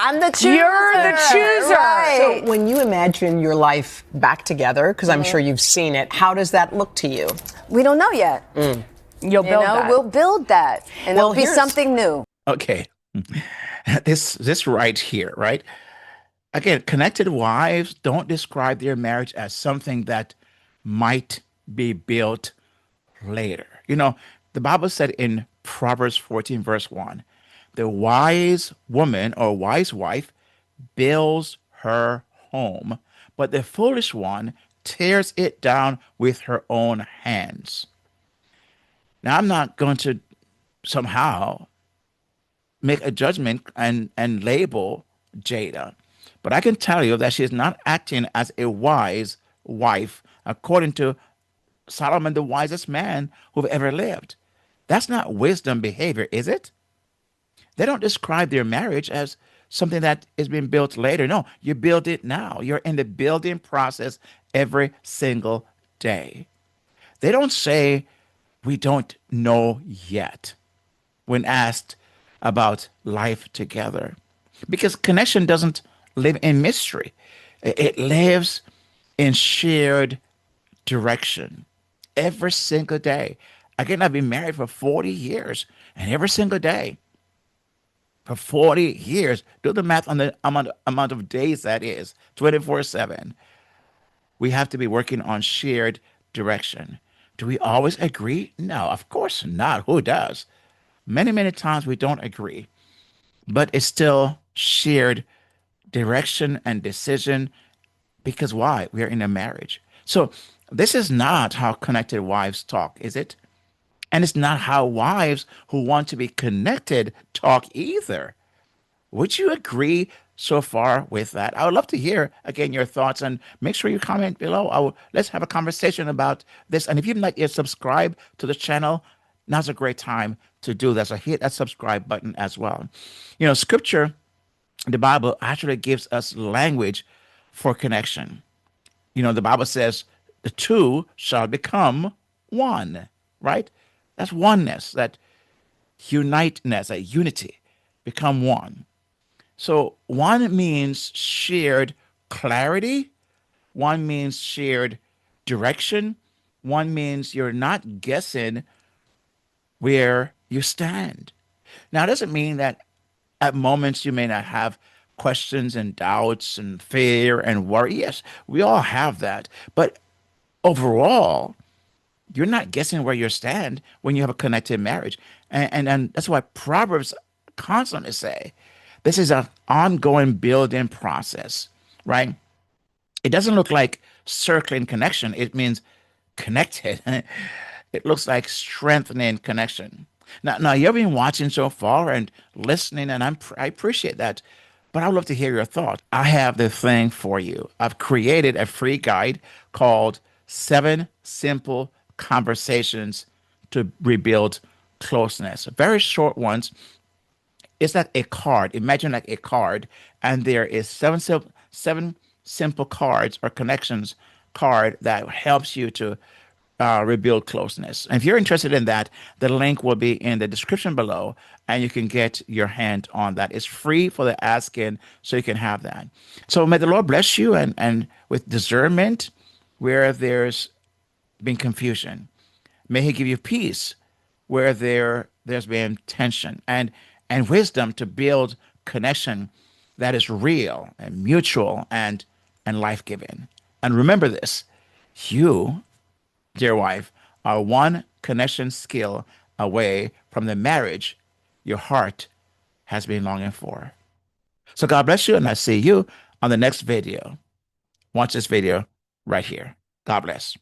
I'm the chooser. You're the chooser. Right. So when you imagine your life back together, because I'm sure you've seen it, how does that look to you? We don't know yet. You'll build that. We'll build that, and Well, it'll be here's- something new. Okay. This right here, right? Again, connected wives don't describe their marriage as something that might be built later. You know, the Bible said in Proverbs 14, verse 1, the wise woman or wise wife builds her home, but the foolish one tears it down with her own hands. Now, I'm not going to somehow make a judgment and label Jada, but I can tell you that she is not acting as a wise wife according to Solomon, the wisest man who've ever lived. That's not wisdom behavior, is it? They don't describe their marriage as something that is being built later. No, you build it now. You're in the building process every single day. They don't say, we don't know yet when asked about life together. Because connection doesn't live in mystery. It lives in shared direction every single day. Again, I've been married for 40 years, and every single day, for 40 years, do the math on the amount of days that is, 24/7, we have to be working on shared direction. Do we always agree? No, of course not. Who does? Many, many times we don't agree, but it's still shared direction and decision because why? We are in a marriage. So this is not how connected wives talk, is it? And it's not how wives who want to be connected talk either. Would you agree so far with that? I would love to hear again your thoughts, and make sure you comment below. Let's have a conversation about this. And if you've not yet subscribed to the channel, now's a great time to do that. So hit that subscribe button as well. You know, scripture, the Bible actually gives us language for connection. You know, the Bible says the two shall become one, right? That's oneness, that uniteness, that unity, become one. So one means shared clarity. One means shared direction. One means you're not guessing where you stand. Now, it doesn't mean that at moments you may not have questions and doubts and fear and worry. Yes, we all have that. But overall, you're not guessing where you stand when you have a connected marriage. And that's why Proverbs constantly say this is an ongoing building process, right? It doesn't look like circling connection. It means connected. It looks like strengthening connection. Now you've been watching so far and listening, and I appreciate that. But I'd love to hear your thoughts. I have the thing for you. I've created a free guide called 7 Simple Conversations to Rebuild Closeness. Very short ones. It's like a card. Imagine like a card, and there is seven simple cards or connections card that helps you to rebuild closeness. And if you're interested in that, the link will be in the description below, and you can get your hand on that. It's free for the asking, so you can have that. So may the Lord bless you, and with discernment where there's been confusion. May He give you peace where there's been tension, and wisdom to build connection that is real and mutual and life-giving. And remember this, you, dear wife, are one connection skill away from the marriage your heart has been longing for. So God bless you, and I see you on the next video. Watch this video right here. God bless.